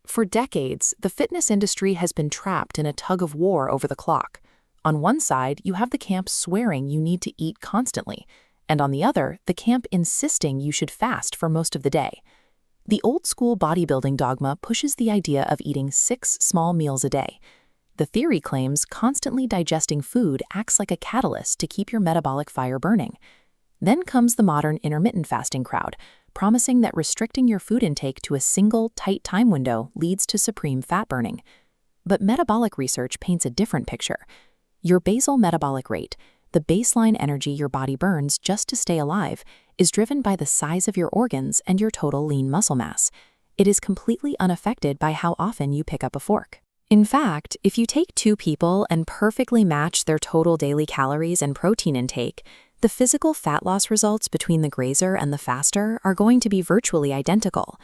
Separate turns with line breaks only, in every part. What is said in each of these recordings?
For decades, the fitness industry has been trapped in a tug-of-war over the clock. On one side, you have the camp swearing you need to eat constantly, and on the other, the camp insisting you should fast for most of the day. The old-school bodybuilding dogma pushes the idea of eating 6 small meals a day. The theory claims constantly digesting food acts like a catalyst to keep your metabolic fire burning. Then comes the modern intermittent fasting crowd, promising that restricting your food intake to a single, tight time window leads to supreme fat burning. But metabolic research paints a different picture. Your basal metabolic rate, the baseline energy your body burns just to stay alive, is driven by the size of your organs and your total lean muscle mass. It is completely unaffected by how often you pick up a fork. In fact, if you take 2 people and perfectly match their total daily calories and protein intake, the physical fat loss results between the grazer and the faster are going to be virtually identical.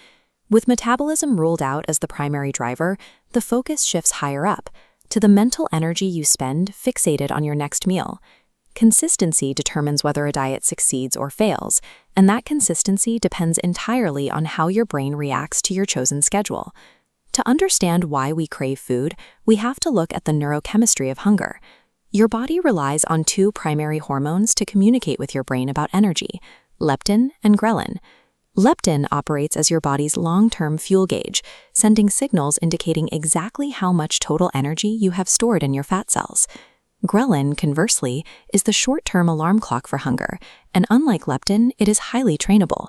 With metabolism ruled out as the primary driver, the focus shifts higher up, to the mental energy you spend fixated on your next meal. Consistency determines whether a diet succeeds or fails, and that consistency depends entirely on how your brain reacts to your chosen schedule. To understand why we crave food, we have to look at the neurochemistry of hunger. Your body relies on 2 primary hormones to communicate with your brain about energy: leptin and ghrelin. Leptin operates as your body's long-term fuel gauge, sending signals indicating exactly how much total energy you have stored in your fat cells. Ghrelin, conversely, is the short-term alarm clock for hunger, and unlike leptin, it is highly trainable.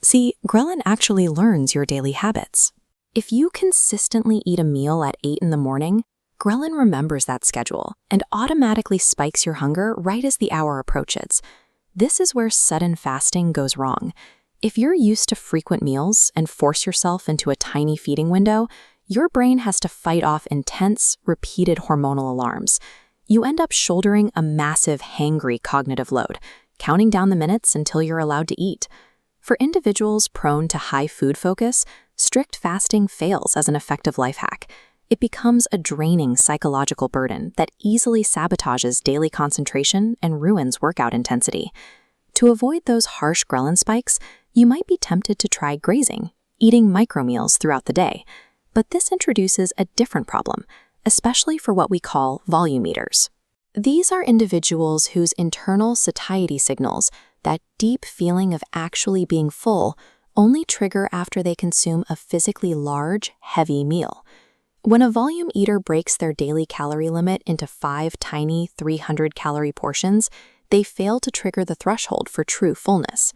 See, ghrelin actually learns your daily habits. If you consistently eat a meal at 8 in the morning, ghrelin remembers that schedule and automatically spikes your hunger right as the hour approaches. This is where sudden fasting goes wrong. If you're used to frequent meals and force yourself into a tiny feeding window, your brain has to fight off intense, repeated hormonal alarms. You end up shouldering a massive hangry cognitive load, counting down the minutes until you're allowed to eat. For individuals prone to high food focus, strict fasting fails as an effective life hack. It becomes a draining psychological burden that easily sabotages daily concentration and ruins workout intensity. To avoid those harsh ghrelin spikes, you might be tempted to try grazing, eating micromeals throughout the day. But this introduces a different problem, especially for what we call volume eaters. These are individuals whose internal satiety signals, that deep feeling of actually being full, only trigger after they consume a physically large, heavy meal. When a volume eater breaks their daily calorie limit into 5 tiny 300-calorie portions, they fail to trigger the threshold for true fullness.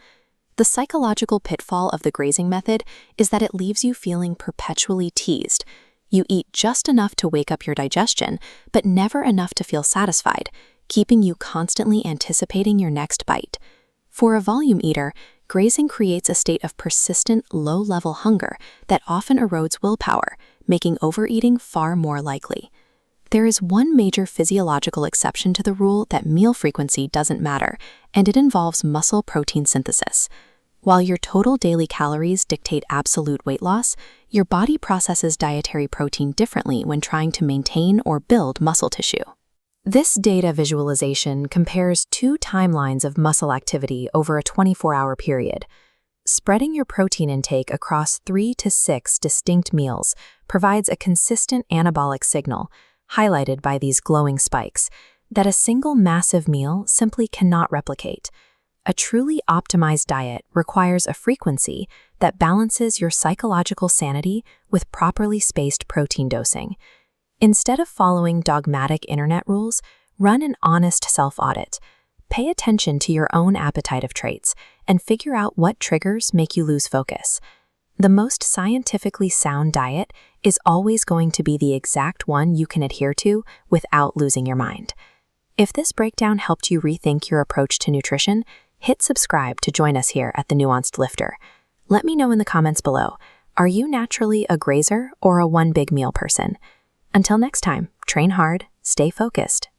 The psychological pitfall of the grazing method is that it leaves you feeling perpetually teased. You eat just enough to wake up your digestion, but never enough to feel satisfied, keeping you constantly anticipating your next bite. For a volume eater, grazing creates a state of persistent, low-level hunger that often erodes willpower, making overeating far more likely. There is one major physiological exception to the rule that meal frequency doesn't matter, and it involves muscle protein synthesis. While your total daily calories dictate absolute weight loss, your body processes dietary protein differently when trying to maintain or build muscle tissue. This data visualization compares 2 timelines of muscle activity over a 24-hour period. Spreading your protein intake across 3 to 6 distinct meals provides a consistent anabolic signal, highlighted by these glowing spikes, that a single massive meal simply cannot replicate. A truly optimized diet requires a frequency that balances your psychological sanity with properly spaced protein dosing. Instead of following dogmatic internet rules, run an honest self-audit. Pay attention to your own appetite traits and figure out what triggers make you lose focus. The most scientifically sound diet is always going to be the exact one you can adhere to without losing your mind. If this breakdown helped you rethink your approach to nutrition, hit subscribe to join us here at The Nuanced Lifter. Let me know in the comments below, are you naturally a grazer or a one big meal person? Until next time, train hard, stay focused,